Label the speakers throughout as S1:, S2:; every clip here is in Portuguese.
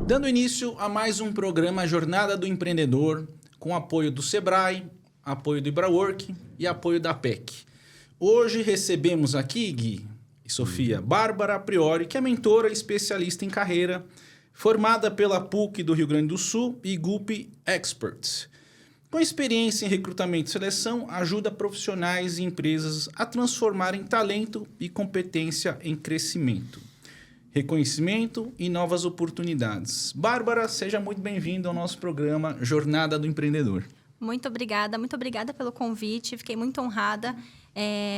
S1: Dando início a mais um programa Jornada do Empreendedor, com apoio do Sebrae, apoio do Ibrawork e apoio da PEC. Hoje recebemos aqui, Gui e Sofia, Bárbara Priori, que é mentora e especialista em carreira, formada pela PUC do Rio Grande do Sul e GUP Experts. Com experiência em recrutamento e seleção, ajuda profissionais e empresas a transformarem talento e competência em crescimento, reconhecimento e novas oportunidades. Bárbara, seja muito bem-vinda ao nosso programa Jornada do Empreendedor.
S2: Muito obrigada pelo convite, fiquei muito honrada.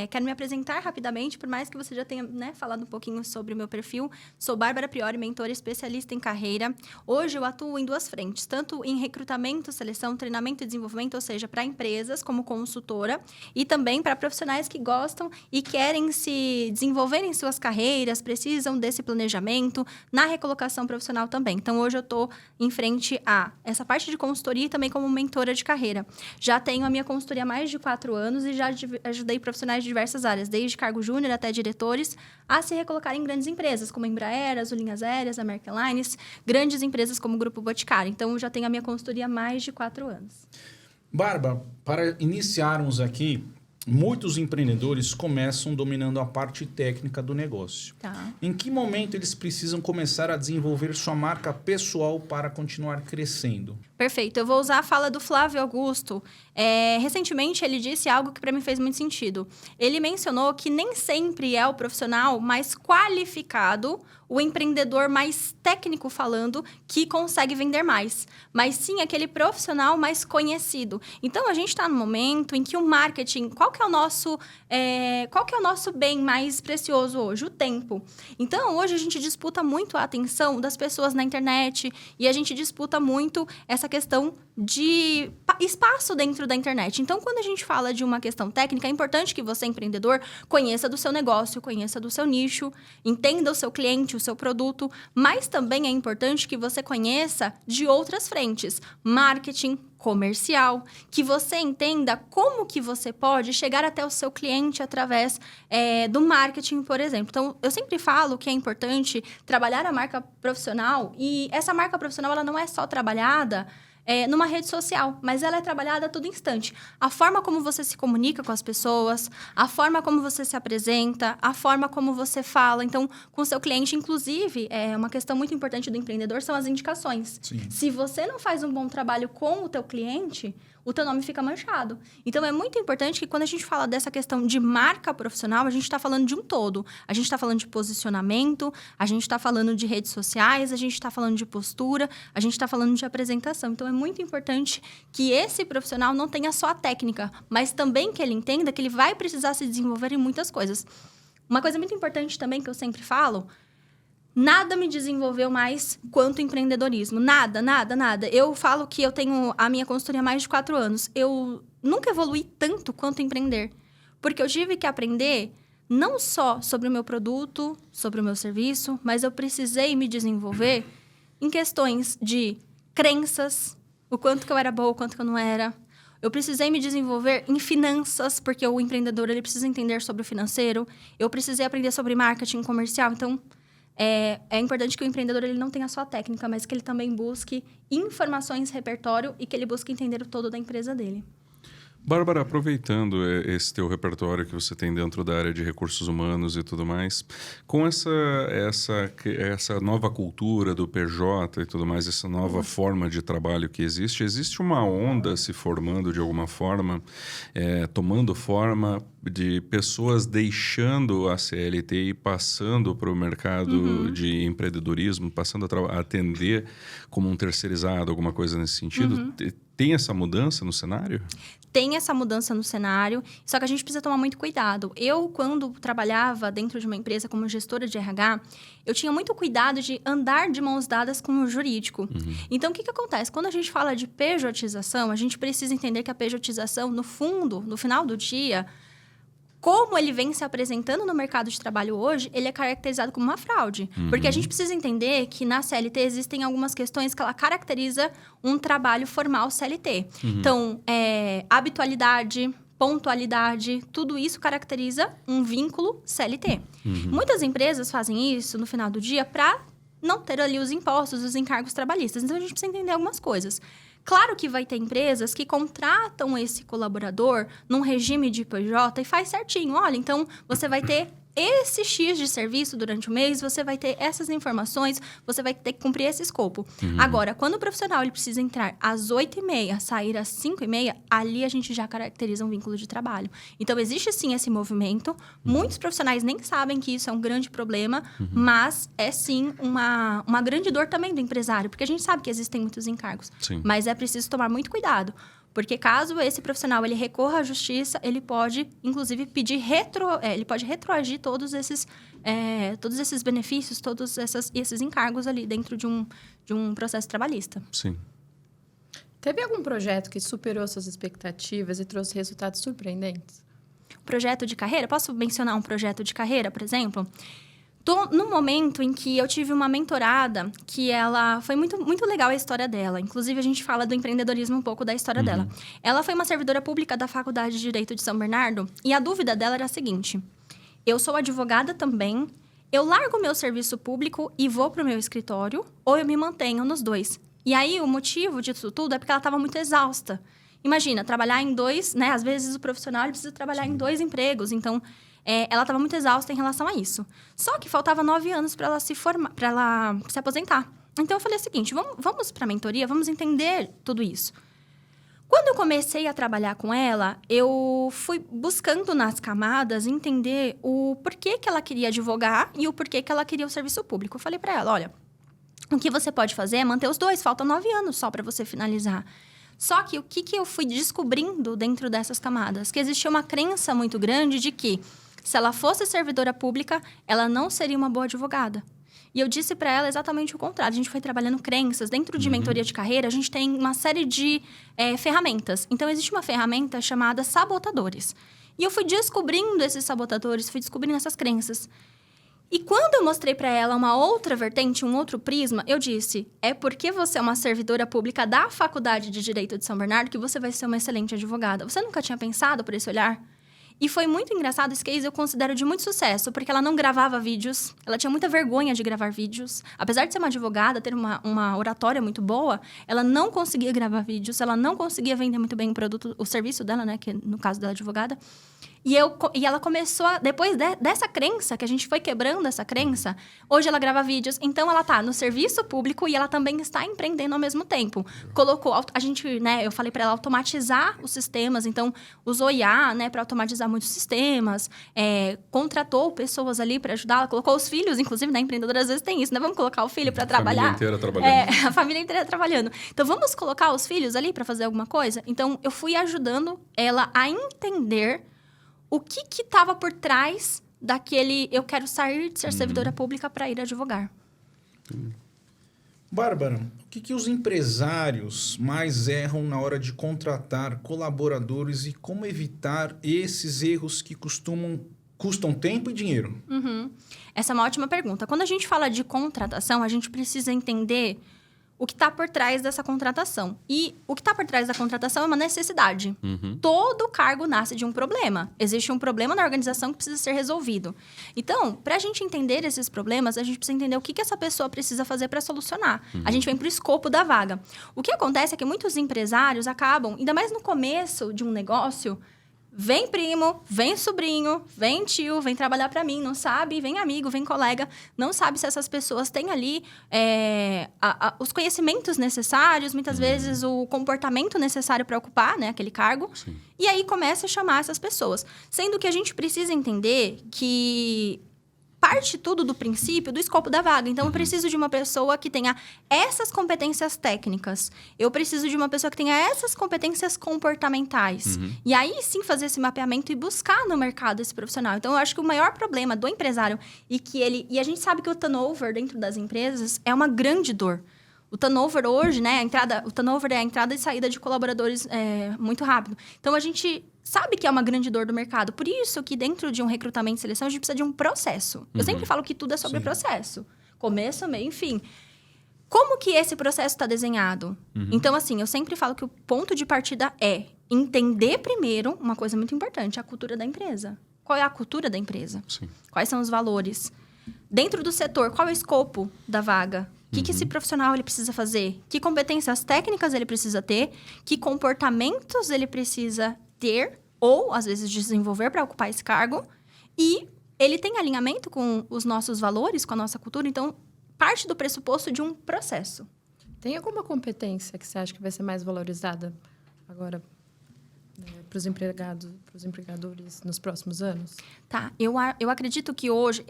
S2: Quero me apresentar rapidamente, por mais que você já tenha falado um pouquinho sobre o meu perfil. Sou Bárbara Priori, mentora especialista em carreira. Hoje eu atuo em duas frentes, tanto em recrutamento, seleção, treinamento e desenvolvimento, ou seja, para empresas como consultora, e também para profissionais que gostam e querem se desenvolver em suas carreiras, precisam desse planejamento, na recolocação profissional também. Então, hoje eu estou em frente a essa parte de consultoria e também como mentora de carreira. Já tenho a minha consultoria há mais de 4 anos e já ajudei profissionais de diversas áreas, desde cargo júnior até diretores, a se recolocarem em grandes empresas, como a Embraer, Azul Linhas Aéreas, American Airlines, grandes empresas como o Grupo Boticário. Então, eu já tenho a minha consultoria há mais de 4 anos.
S1: Bárbara, para iniciarmos aqui, muitos empreendedores começam dominando a parte técnica do negócio.
S2: Tá.
S1: Em que momento eles precisam começar a desenvolver sua marca pessoal para continuar crescendo?
S2: Perfeito. Eu vou usar a fala do Flávio Augusto. Recentemente, ele disse algo que para mim fez muito sentido. Ele mencionou que nem sempre é o profissional mais qualificado, o empreendedor mais técnico falando, que consegue vender mais, mas sim aquele profissional mais conhecido. Então, a gente está no momento em que o marketing... Qual que é o nosso bem mais precioso hoje? O tempo. Então, hoje a gente disputa muito a atenção das pessoas na internet e a gente disputa muito essa questão de espaço dentro da internet. Então, quando a gente fala de uma questão técnica, é importante que você, empreendedor, conheça do seu negócio, conheça do seu nicho, entenda o seu cliente, o seu produto, mas também é importante que você conheça de outras frentes, marketing, comercial, que você entenda como que você pode chegar até o seu cliente através do marketing, por exemplo. Então, eu sempre falo que é importante trabalhar a marca profissional e essa marca profissional ela não é só trabalhada numa rede social, mas ela é trabalhada a todo instante. A forma como você se comunica com as pessoas, a forma como você se apresenta, a forma como você fala. Então, com o seu cliente, inclusive, uma questão muito importante do empreendedor são as indicações.
S1: Sim.
S2: Se você não faz um bom trabalho com o teu cliente, o teu nome fica manchado. Então, é muito importante que quando a gente fala dessa questão de marca profissional, a gente está falando de um todo. A gente está falando de posicionamento, a gente está falando de redes sociais, a gente está falando de postura, a gente está falando de apresentação. Então, é muito importante que esse profissional não tenha só a técnica, mas também que ele entenda que ele vai precisar se desenvolver em muitas coisas. Uma coisa muito importante também que eu sempre falo... Nada me desenvolveu mais quanto empreendedorismo. Nada. Eu falo que eu tenho a minha consultoria há mais de 4 anos. Eu nunca evoluí tanto quanto empreender. Porque eu tive que aprender não só sobre o meu produto, sobre o meu serviço, mas eu precisei me desenvolver em questões de crenças, o quanto que eu era boa, o quanto que eu não era. Eu precisei me desenvolver em finanças, porque o empreendedor ele precisa entender sobre o financeiro. Eu precisei aprender sobre marketing comercial. Então... É importante que o empreendedor ele não tenha só a técnica, mas que ele também busque informações, repertório e que ele busque entender o todo da empresa dele.
S3: Bárbara, aproveitando esse teu repertório que você tem dentro da área de recursos humanos e tudo mais, com essa nova cultura do PJ e tudo mais, essa nova forma de trabalho que existe uma onda se formando de alguma forma, tomando forma de pessoas deixando a CLT e passando para o mercado de empreendedorismo, passando a atender como um terceirizado, alguma coisa nesse sentido. Tem essa mudança no cenário?
S2: Tem essa mudança no cenário, só que a gente precisa tomar muito cuidado. Eu, quando trabalhava dentro de uma empresa como gestora de RH, eu tinha muito cuidado de andar de mãos dadas com o jurídico. Então, o que acontece? Quando a gente fala de pejotização, a gente precisa entender que a pejotização, no fundo, no final do dia... Como ele vem se apresentando no mercado de trabalho hoje, ele é caracterizado como uma fraude. Porque a gente precisa entender que na CLT existem algumas questões que ela caracteriza um trabalho formal CLT. Então, habitualidade, pontualidade, tudo isso caracteriza um vínculo CLT. Muitas empresas fazem isso no final do dia para não ter ali os impostos, os encargos trabalhistas. Então, a gente precisa entender algumas coisas. Claro que vai ter empresas que contratam esse colaborador num regime de PJ e faz certinho. Olha, então, você vai ter esse X de serviço durante o mês, você vai ter essas informações, você vai ter que cumprir esse escopo. Agora, quando o profissional ele precisa entrar às 8h30, sair às 5h30, ali a gente já caracteriza um vínculo de trabalho. Então, existe sim esse movimento. Muitos profissionais nem sabem que isso é um grande problema, mas é sim uma grande dor também do empresário, porque a gente sabe que existem muitos encargos.
S3: Sim.
S2: Mas é preciso tomar muito cuidado. Porque caso esse profissional ele recorra à justiça, ele pode, inclusive, pedir ele pode retroagir todos esses benefícios, todos esses encargos ali dentro de um processo trabalhista.
S3: Sim.
S4: Teve algum projeto que superou suas expectativas e trouxe resultados surpreendentes?
S2: Projeto de carreira? Posso mencionar um projeto de carreira, por exemplo? Tô no momento em que eu tive uma mentorada que ela... Foi muito, muito legal a história dela. Inclusive, a gente fala do empreendedorismo um pouco da história dela. Ela foi uma servidora pública da Faculdade de Direito de São Bernardo e a dúvida dela era a seguinte. Eu sou advogada também, eu largo o meu serviço público e vou para o meu escritório ou eu me mantenho nos dois? E aí, o motivo disso tudo é porque ela estava muito exausta. Imagina, trabalhar em dois... né? Às vezes, o profissional ele precisa trabalhar em 2 empregos. Então... ela estava muito exausta em relação a isso. Só que faltava 9 anos para ela se formar, para ela se aposentar. Então, eu falei o seguinte, vamos para a mentoria, vamos entender tudo isso. Quando eu comecei a trabalhar com ela, eu fui buscando nas camadas entender o porquê que ela queria advogar e o porquê que ela queria o serviço público. Eu falei para ela, olha, o que você pode fazer é manter os dois, faltam 9 anos só para você finalizar. Só que o que eu fui descobrindo dentro dessas camadas? Que existia uma crença muito grande de que se ela fosse servidora pública, ela não seria uma boa advogada. E eu disse para ela exatamente o contrário. A gente foi trabalhando crenças. Dentro de mentoria de carreira, a gente tem uma série de ferramentas. Então, existe uma ferramenta chamada sabotadores. E eu fui descobrindo esses sabotadores, fui descobrindo essas crenças. E quando eu mostrei para ela uma outra vertente, um outro prisma, eu disse, é porque você é uma servidora pública da Faculdade de Direito de São Bernardo que você vai ser uma excelente advogada. Você nunca tinha pensado por esse olhar? E foi muito engraçado, esse case eu considero de muito sucesso, porque ela não gravava vídeos, ela tinha muita vergonha de gravar vídeos. Apesar de ser uma advogada, ter uma oratória muito boa, ela não conseguia gravar vídeos, ela não conseguia vender muito bem o serviço dela, né, que no caso dela advogada. E ela começou, depois dessa crença, que a gente foi quebrando essa crença, hoje ela grava vídeos, então ela tá no serviço público e ela também está empreendendo ao mesmo tempo. Colocou, a gente, né, eu falei para ela automatizar os sistemas, então usou IA, né, para automatizar muitos sistemas, contratou pessoas ali para ajudar, colocou os filhos, inclusive, né, empreendedora às vezes tem isso, né, vamos colocar o filho para trabalhar.
S3: A família inteira trabalhando.
S2: A família inteira trabalhando. Então, vamos colocar os filhos ali para fazer alguma coisa? Então, eu fui ajudando ela a entender o que estava por trás daquele eu quero sair de ser servidora pública para ir advogar.
S1: Bárbara, o que os empresários mais erram na hora de contratar colaboradores e como evitar esses erros que custam tempo e dinheiro?
S2: Essa é uma ótima pergunta. Quando a gente fala de contratação, a gente precisa entender o que está por trás dessa contratação. E o que está por trás da contratação é uma necessidade. Todo cargo nasce de um problema. Existe um problema na organização que precisa ser resolvido. Então, para a gente entender esses problemas, a gente precisa entender o que essa pessoa precisa fazer para solucionar. A gente vem para o escopo da vaga. O que acontece é que muitos empresários acabam, ainda mais no começo de um negócio, vem primo, vem sobrinho, vem tio, vem trabalhar para mim, não sabe, vem amigo, vem colega, não sabe se essas pessoas têm ali os conhecimentos necessários, muitas vezes o comportamento necessário para ocupar, né, aquele cargo.
S3: Sim.
S2: E aí começa a chamar essas pessoas. Sendo que a gente precisa entender que parte tudo do princípio, do escopo da vaga. Então, eu preciso de uma pessoa que tenha essas competências técnicas. Eu preciso de uma pessoa que tenha essas competências comportamentais. E aí, sim, fazer esse mapeamento e buscar no mercado esse profissional. Então, eu acho que o maior problema do empresário e a gente sabe que o turnover dentro das empresas é uma grande dor. O turnover hoje, né, o turnover é a entrada e saída de colaboradores muito rápido. Então, a gente sabe que é uma grande dor do mercado. Por isso que dentro de um recrutamento e seleção, a gente precisa de um processo. Eu sempre falo que tudo é sobre processo. Começo, meio e fim. Como que esse processo está desenhado? Então, assim, eu sempre falo que o ponto de partida é entender primeiro uma coisa muito importante, a cultura da empresa. Qual é a cultura da empresa?
S3: Sim.
S2: Quais são os valores? Dentro do setor, qual é o escopo da vaga? O que esse profissional ele precisa fazer? Que competências técnicas ele precisa ter? Que comportamentos ele precisa ter? Ou, às vezes, desenvolver para ocupar esse cargo? E ele tem alinhamento com os nossos valores, com a nossa cultura? Então, parte do pressuposto de um processo.
S4: Tem alguma competência que você acha que vai ser mais valorizada agora para os empregadores nos próximos anos?
S2: Tá, eu acredito que hoje,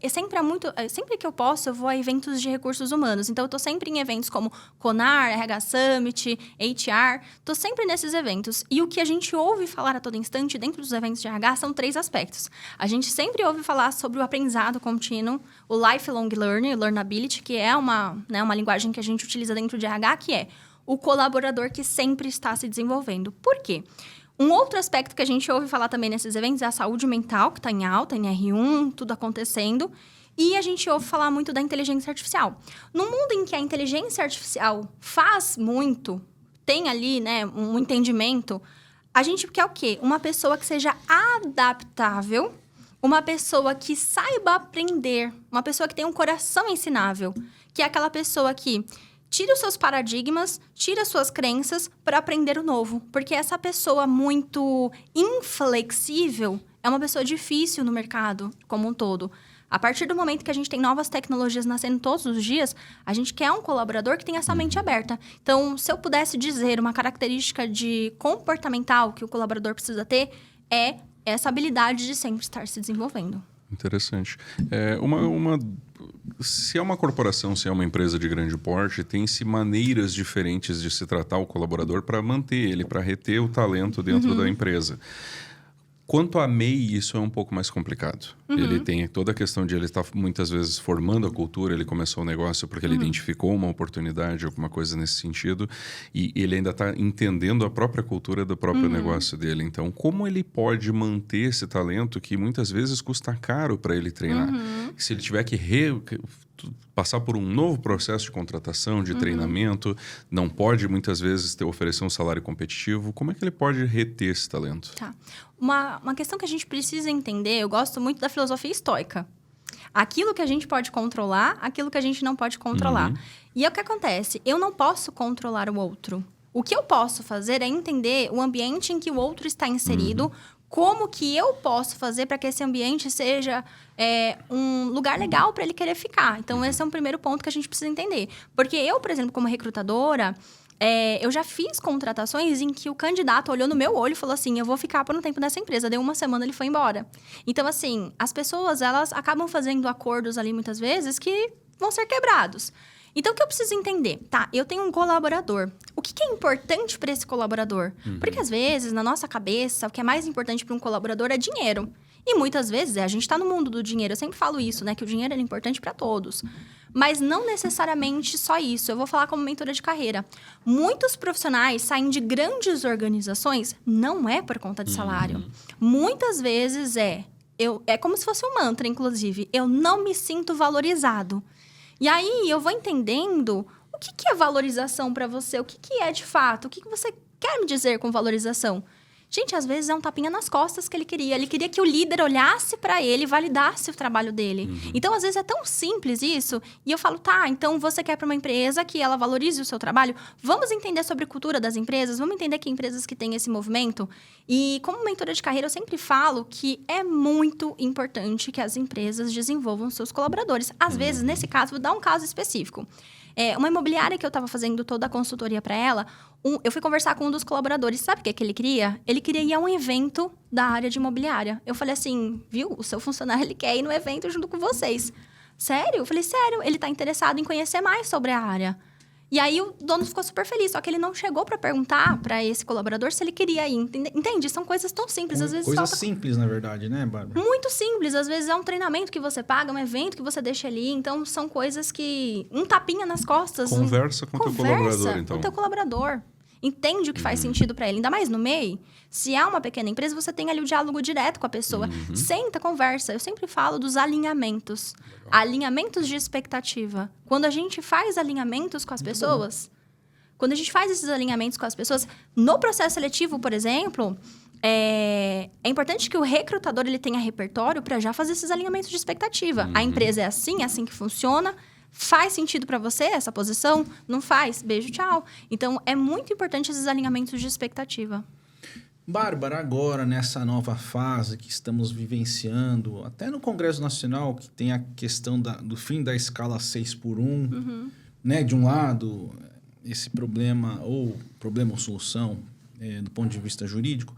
S2: sempre que eu posso, eu vou a eventos de recursos humanos. Então, eu tô sempre em eventos como CONAR, RH Summit, HR, tô sempre nesses eventos. E o que a gente ouve falar a todo instante dentro dos eventos de RH são 3 aspectos. A gente sempre ouve falar sobre o aprendizado contínuo, o lifelong learning, learnability, que é uma linguagem que a gente utiliza dentro de RH, que é o colaborador que sempre está se desenvolvendo. Por quê? Um outro aspecto que a gente ouve falar também nesses eventos é a saúde mental, que está em alta, em R1, tudo acontecendo. E a gente ouve falar muito da inteligência artificial. No mundo em que a inteligência artificial faz muito, tem ali, né, um entendimento, a gente quer o quê? Uma pessoa que seja adaptável, uma pessoa que saiba aprender, uma pessoa que tenha um coração ensinável, que é aquela pessoa que tira os seus paradigmas, tira as suas crenças para aprender o novo. Porque essa pessoa muito inflexível é uma pessoa difícil no mercado como um todo. A partir do momento que a gente tem novas tecnologias nascendo todos os dias, a gente quer um colaborador que tenha essa mente aberta. Então, se eu pudesse dizer uma característica de comportamental que o colaborador precisa ter, é essa habilidade de sempre estar se desenvolvendo.
S3: Interessante. Se é uma corporação, se é uma empresa de grande porte, tem-se maneiras diferentes de se tratar o colaborador para manter ele, para reter o talento dentro da empresa. Quanto a MEI, isso é um pouco mais complicado. Ele tem toda a questão de ele estar muitas vezes formando a cultura, ele começou o negócio porque ele identificou uma oportunidade, alguma coisa nesse sentido, e ele ainda está entendendo a própria cultura do próprio negócio dele. Então, como ele pode manter esse talento que muitas vezes custa caro para ele treinar? Se ele tiver que passar por um novo processo de contratação, de treinamento, não pode muitas vezes oferecer um salário competitivo, como é que ele pode reter esse talento?
S2: Tá. Uma questão que a gente precisa entender, eu gosto muito da filosofia estoica. Aquilo que a gente pode controlar, aquilo que a gente não pode controlar. E é o que acontece, eu não posso controlar o outro. O que eu posso fazer é entender o ambiente em que o outro está inserido, como que eu posso fazer para que esse ambiente seja um lugar legal para ele querer ficar. Então, esse é um primeiro ponto que a gente precisa entender. Porque eu, por exemplo, como recrutadora, eu já fiz contratações em que o candidato olhou no meu olho e falou assim, eu vou ficar por um tempo nessa empresa. Deu 1 semana, ele foi embora. Então, assim, as pessoas, elas acabam fazendo acordos ali, muitas vezes, que vão ser quebrados. Então, o que eu preciso entender? Tá, eu tenho um colaborador. O que é importante para esse colaborador? Porque, às vezes, na nossa cabeça, o que é mais importante para um colaborador é dinheiro. E, muitas vezes, a gente está no mundo do dinheiro. Eu sempre falo isso, né? Que o dinheiro é importante para todos. Mas não necessariamente só isso. Eu vou falar como mentora de carreira. Muitos profissionais saem de grandes organizações, não é por conta de salário. Muitas vezes é como se fosse um mantra, inclusive. Eu não me sinto valorizado. E aí, eu vou entendendo o que é valorização para você, o que é de fato, o que você quer me dizer com valorização. Gente, às vezes é um tapinha nas costas que ele queria. Ele queria que o líder olhasse para ele e validasse o trabalho dele. Então, às vezes, é tão simples isso. E eu falo, tá, então você quer para uma empresa que ela valorize o seu trabalho? Vamos entender sobre a cultura das empresas? Vamos entender que empresas que têm esse movimento? E como mentora de carreira, eu sempre falo que é muito importante que as empresas desenvolvam seus colaboradores. Às vezes, nesse caso, vou dar um caso específico. Uma imobiliária que eu estava fazendo toda a consultoria para ela, eu fui conversar com um dos colaboradores. Sabe o que ele queria? Ele queria ir a um evento da área de imobiliária. Eu falei assim, viu? O seu funcionário, ele quer ir no evento junto com vocês. Sério? Eu falei, sério. Ele está interessado em conhecer mais sobre a área. E aí, o dono ficou super feliz. Só que ele não chegou para perguntar para esse colaborador se ele queria ir. Entende? São coisas tão simples. Às vezes
S1: coisas simples, na verdade, né, Bárbara?
S2: Muito simples. Às vezes é um treinamento que você paga, um evento que você deixa ali. Então, são coisas que... Um tapinha nas costas.
S3: Conversa com o teu colaborador, então.
S2: Com o teu colaborador. Entende o que faz sentido para ele. Ainda mais no MEI. Se é uma pequena empresa, você tem ali o diálogo direto com a pessoa. Senta, conversa. Eu sempre falo dos alinhamentos. Alinhamentos de expectativa. Quando a gente faz alinhamentos com as pessoas... Quando a gente faz esses alinhamentos com as pessoas... No processo seletivo, por exemplo... é importante que o recrutador ele tenha repertório para já fazer esses alinhamentos de expectativa. A empresa é assim que funciona. Faz sentido para você essa posição? Não faz? Beijo, tchau. Então, é muito importante esses alinhamentos de expectativa.
S1: Bárbara, agora nessa nova fase que estamos vivenciando, até no Congresso Nacional, que tem a questão do fim da escala 6x1, né? De um lado, esse problema ou solução do ponto de vista jurídico,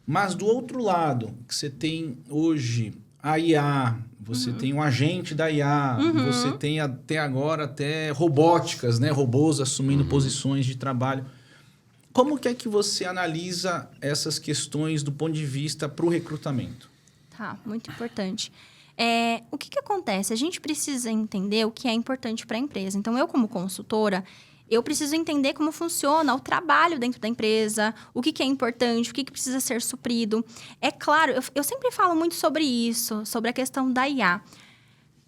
S1: mas do outro lado, que você tem hoje a IA, você tem um agente da IA, você tem até robóticas, né? Robôs assumindo posições de trabalho. Como que é que você analisa essas questões do ponto de vista para o recrutamento?
S2: Tá, muito importante. O que acontece? A gente precisa entender o que é importante para a empresa. Então, eu como consultora, eu preciso entender como funciona o trabalho dentro da empresa, o que é importante, o que precisa ser suprido. É claro, eu sempre falo muito sobre isso, sobre a questão da IA.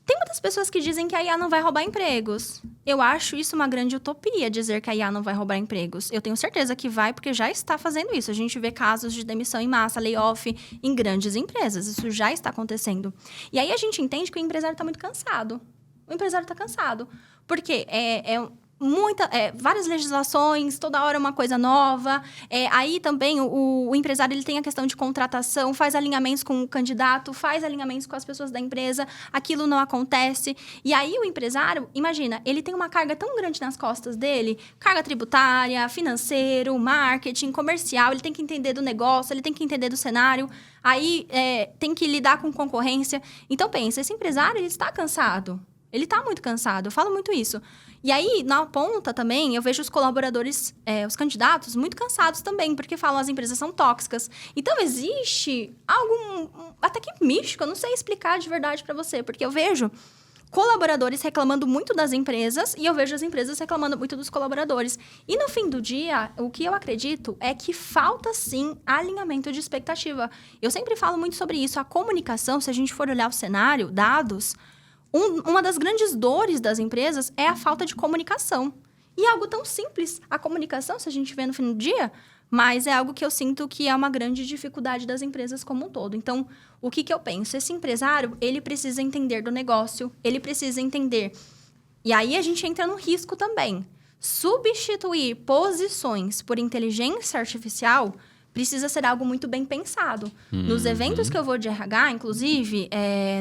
S2: Tem muitas pessoas que dizem que a IA não vai roubar empregos. Eu acho isso uma grande utopia, dizer que a IA não vai roubar empregos. Eu tenho certeza que vai, porque já está fazendo isso. A gente vê casos de demissão em massa, layoff em grandes empresas. Isso já está acontecendo. E aí a gente entende que o empresário está muito cansado. O empresário está cansado. Porque várias legislações, toda hora uma coisa nova. Aí também o empresário ele tem a questão de contratação, faz alinhamentos com o candidato, faz alinhamentos com as pessoas da empresa, aquilo não acontece. E aí o empresário, imagina, ele tem uma carga tão grande nas costas dele, carga tributária, financeiro, marketing, comercial, ele tem que entender do negócio, ele tem que entender do cenário, aí tem que lidar com concorrência. Então pensa, esse empresário ele está cansado. Ele está muito cansado, eu falo muito isso. E aí, na ponta também, eu vejo os colaboradores, os candidatos, muito cansados também, porque falam as empresas são tóxicas. Então, existe algo até que místico, eu não sei explicar de verdade para você, porque eu vejo colaboradores reclamando muito das empresas e eu vejo as empresas reclamando muito dos colaboradores. E no fim do dia, o que eu acredito é que falta, sim, alinhamento de expectativa. Eu sempre falo muito sobre isso. A comunicação, se a gente for olhar o cenário, dados... Uma das grandes dores das empresas é a falta de comunicação. E é algo tão simples. A comunicação, se a gente vê no fim do dia, mas é algo que eu sinto que é uma grande dificuldade das empresas como um todo. Então, o que eu penso? Esse empresário, ele precisa entender do negócio, ele precisa entender. E aí a gente entra no risco também. Substituir posições por inteligência artificial precisa ser algo muito bem pensado. Nos eventos que eu vou de RH, inclusive,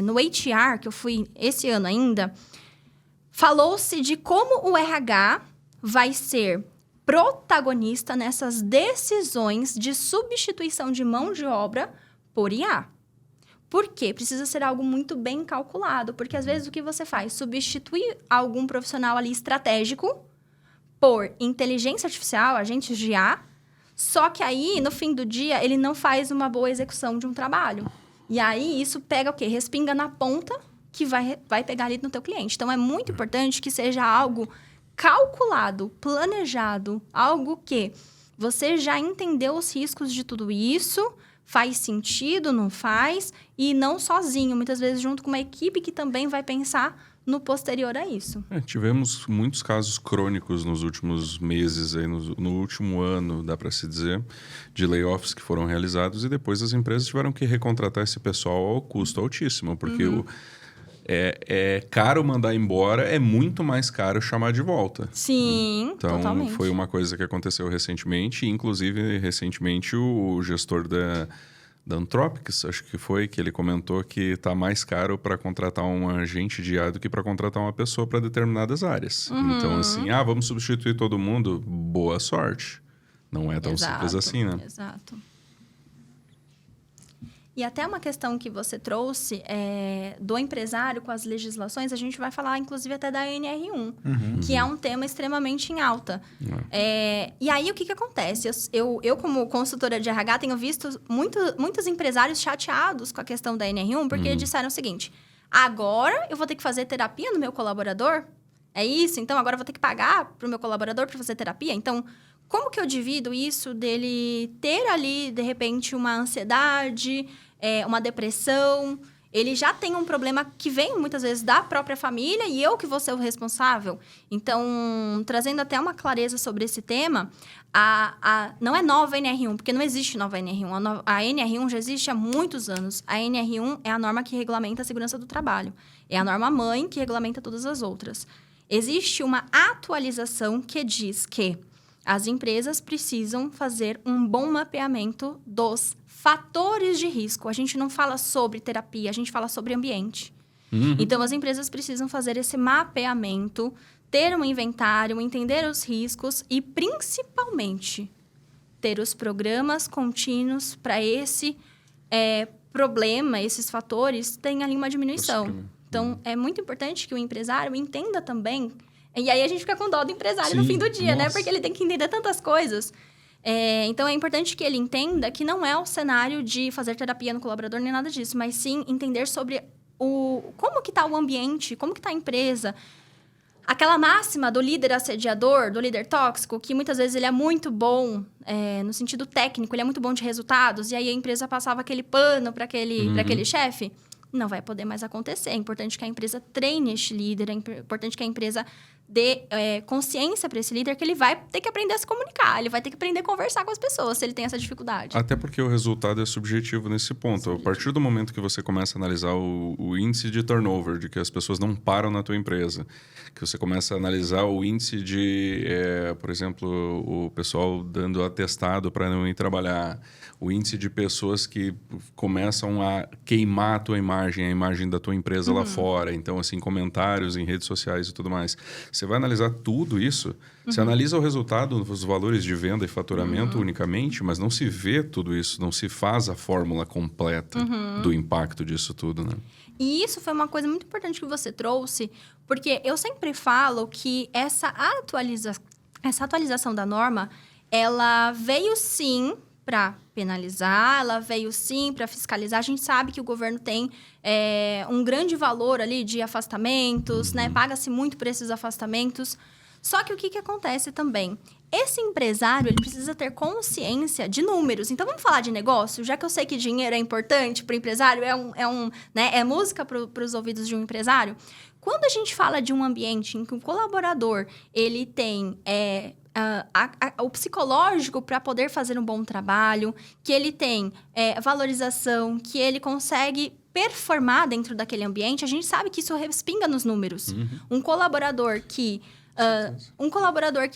S2: no HR, que eu fui esse ano ainda, falou-se de como o RH vai ser protagonista nessas decisões de substituição de mão de obra por IA. Por quê? Precisa ser algo muito bem calculado, porque às vezes o que você faz? Substituir algum profissional ali estratégico por inteligência artificial, agentes de IA, só que aí, no fim do dia, ele não faz uma boa execução de um trabalho. E aí, isso pega o quê? Respinga na ponta que vai pegar ali no teu cliente. Então, é muito importante que seja algo calculado, planejado, algo que você já entendeu os riscos de tudo isso, faz sentido, não faz, e não sozinho, muitas vezes junto com uma equipe que também vai pensar no posterior a isso.
S3: Tivemos muitos casos crônicos nos últimos meses, aí, no último ano, dá para se dizer, de layoffs que foram realizados e depois as empresas tiveram que recontratar esse pessoal ao custo altíssimo, porque é caro mandar embora, é muito mais caro chamar de volta.
S2: Sim,
S3: então,
S2: totalmente.
S3: Foi uma coisa que aconteceu recentemente, inclusive recentemente o gestor da Anthropics, acho que foi, que ele comentou que está mais caro para contratar um agente de IA do que para contratar uma pessoa para determinadas áreas. Então, assim, vamos substituir todo mundo, boa sorte. Não é tão simples assim, né?
S2: Exato. E até uma questão que você trouxe do empresário com as legislações, a gente vai falar, inclusive, até da NR1, que é um tema extremamente em alta. E aí, o que acontece? Eu, como consultora de RH, tenho visto muitos empresários chateados com a questão da NR1, porque disseram o seguinte, agora eu vou ter que fazer terapia no meu colaborador? É isso? Então, agora eu vou ter que pagar para o meu colaborador para fazer terapia? Então, como que eu divido isso dele ter ali, de repente, uma ansiedade, uma depressão ele já tem um problema que vem muitas vezes da própria família e eu que vou ser o responsável. Então, trazendo até uma clareza sobre esse tema, não é nova NR1, porque não existe nova NR1. A NR1 já existe há muitos anos. A NR1 é a norma que regulamenta a segurança do trabalho. É a norma mãe que regulamenta todas as outras. Existe uma atualização que diz que as empresas precisam fazer um bom mapeamento dos fatores de risco. A gente não fala sobre terapia, a gente fala sobre ambiente. Então, as empresas precisam fazer esse mapeamento, ter um inventário, entender os riscos e, principalmente, ter os programas contínuos para esse problema, esses fatores, tenham ali uma diminuição. Então, é muito importante que o empresário entenda também. E aí, a gente fica com dó do empresário no fim do dia, né? Porque ele tem que entender tantas coisas. Então, é importante que ele entenda que não é o cenário de fazer terapia no colaborador nem nada disso, mas sim entender sobre como que está o ambiente, como que está a empresa. Aquela máxima do líder assediador, do líder tóxico, que muitas vezes ele é muito bom no sentido técnico, ele é muito bom de resultados, e aí a empresa passava aquele pano para aquele chefe. Não vai poder mais acontecer. É importante que a empresa treine este líder, é importante que a empresa dê consciência para esse líder que ele vai ter que aprender a se comunicar, ele vai ter que aprender a conversar com as pessoas se ele tem essa dificuldade.
S3: Até porque o resultado é subjetivo nesse ponto. A partir do momento que você começa a analisar o índice de turnover, de que as pessoas não param na tua empresa, que você começa a analisar o índice de, por exemplo, o pessoal dando atestado para não ir trabalhar, o índice de pessoas que começam a queimar a tua imagem, a imagem da tua empresa lá fora, então, assim, comentários em redes sociais e tudo mais. Você vai analisar tudo isso, você analisa o resultado, os valores de venda e faturamento unicamente, mas não se vê tudo isso, não se faz a fórmula completa do impacto disso tudo, né?
S2: E isso foi uma coisa muito importante que você trouxe, porque eu sempre falo que essa atualização da norma, ela veio sim para penalizar, ela veio sim para fiscalizar. A gente sabe que o governo tem um grande valor ali de afastamentos, né? Paga-se muito por esses afastamentos. Só que o que acontece também? Esse empresário, ele precisa ter consciência de números. Então, vamos falar de negócio? Já que eu sei que dinheiro é importante para o empresário, é música para os ouvidos de um empresário. Quando a gente fala de um ambiente em que o colaborador, ele tem o psicológico para poder fazer um bom trabalho, que ele tem valorização, que ele consegue performar dentro daquele ambiente, a gente sabe que isso respinga nos números. Um colaborador que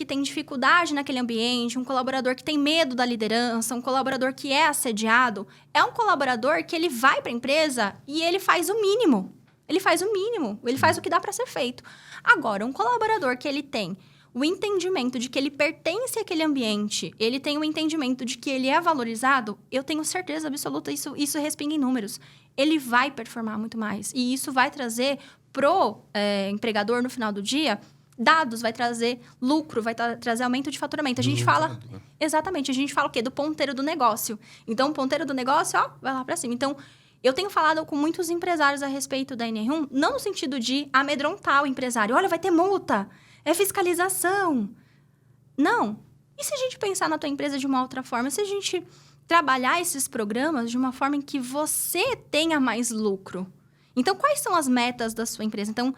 S2: tem dificuldade naquele ambiente, um colaborador que tem medo da liderança, um colaborador que é assediado, é um colaborador que ele vai para a empresa e ele faz o mínimo. Ele faz o que dá para ser feito. Agora, um colaborador que ele tem o entendimento de que ele pertence àquele ambiente, ele tem o entendimento de que ele é valorizado, eu tenho certeza absoluta, isso respinga em números. Ele vai performar muito mais. E isso vai trazer pro empregador, no final do dia, dados, vai trazer lucro, vai trazer aumento de faturamento. A gente fala... Exatamente. A gente fala o quê? Do ponteiro do negócio. Então, o ponteiro do negócio, vai lá para cima. Então, eu tenho falado com muitos empresários a respeito da NR1, não no sentido de amedrontar o empresário. Olha, vai ter multa. É fiscalização. Não. E se a gente pensar na tua empresa de uma outra forma? Se a gente trabalhar esses programas de uma forma em que você tenha mais lucro? Então, quais são as metas da sua empresa? Então,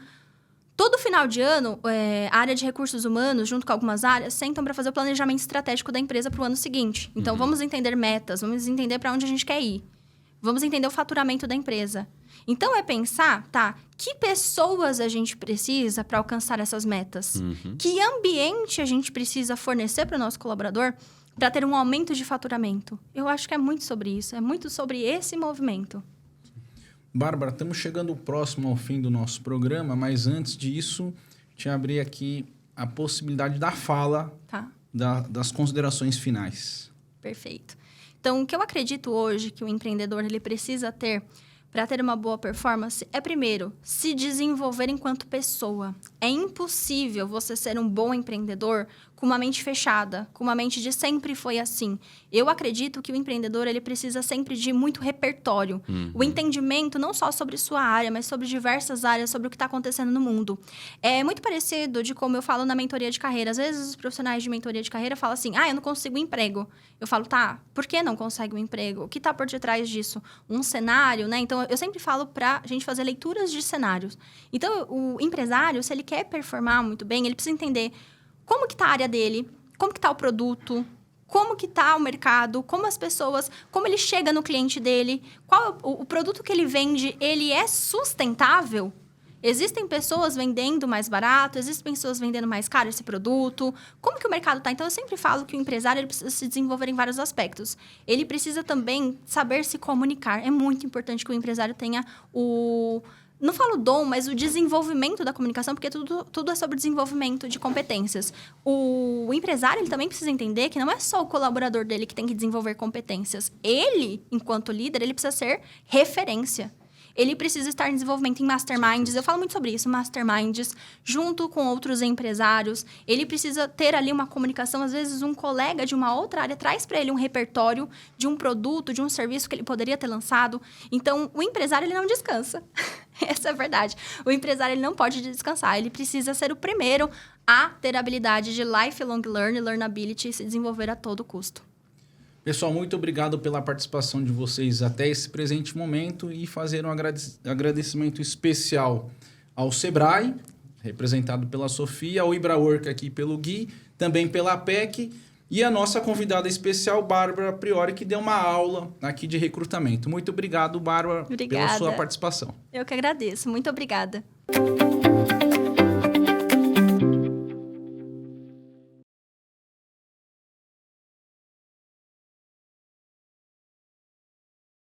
S2: todo final de ano, a área de recursos humanos, junto com algumas áreas, sentam para fazer o planejamento estratégico da empresa para o ano seguinte. Então, vamos entender metas, vamos entender para onde a gente quer ir. Vamos entender o faturamento da empresa. Então, é pensar, que pessoas a gente precisa para alcançar essas metas? Que ambiente a gente precisa fornecer para o nosso colaborador para ter um aumento de faturamento? Eu acho que é muito sobre isso, é muito sobre esse movimento.
S1: Bárbara, estamos chegando próximo ao fim do nosso programa, mas antes disso, te abrir aqui a possibilidade da fala, das considerações finais.
S2: Perfeito. Então, o que eu acredito hoje que o empreendedor ele precisa ter para ter uma boa performance é, primeiro, se desenvolver enquanto pessoa. É impossível você ser um bom empreendedor com uma mente fechada, com uma mente de sempre foi assim. Eu acredito que o empreendedor ele precisa sempre de muito repertório. O entendimento não só sobre sua área, mas sobre diversas áreas, sobre o que está acontecendo no mundo. É muito parecido de como eu falo na mentoria de carreira. Às vezes, os profissionais de mentoria de carreira falam assim, eu não consigo um emprego. Eu falo, por que não consegue um emprego? O que está por detrás disso? Um cenário, né? Então, eu sempre falo para a gente fazer leituras de cenários. Então, o empresário, se ele quer performar muito bem, ele precisa entender como que está a área dele, como que está o produto, como que está o mercado, como as pessoas, como ele chega no cliente dele, qual o produto que ele vende, ele é sustentável? Existem pessoas vendendo mais barato, existem pessoas vendendo mais caro esse produto. Como que o mercado está? Então, eu sempre falo que o empresário ele precisa se desenvolver em vários aspectos. Ele precisa também saber se comunicar. É muito importante que o empresário tenha o... Não falo dom, mas o desenvolvimento da comunicação, porque tudo é sobre desenvolvimento de competências. O empresário ele também precisa entender que não é só o colaborador dele que tem que desenvolver competências. Ele, enquanto líder, ele precisa ser referência. Ele precisa estar em desenvolvimento em masterminds. Eu falo muito sobre isso, masterminds, junto com outros empresários. Ele precisa ter ali uma comunicação. Às vezes, um colega de uma outra área traz para ele um repertório de um produto, de um serviço que ele poderia ter lançado. Então, o empresário ele não descansa. Essa é a verdade. O empresário ele não pode descansar. Ele precisa ser o primeiro a ter a habilidade de lifelong learnability e se desenvolver a todo custo.
S1: Pessoal, muito obrigado pela participação de vocês até esse presente momento e fazer um agradecimento especial ao Sebrae, representado pela Sofia, ao IbraWork aqui pelo Gui, também pela APEC e a nossa convidada especial, Bárbara Priori, que deu uma aula aqui de recrutamento. Muito obrigado, Bárbara, pela sua participação.
S2: Eu que agradeço. Muito obrigada.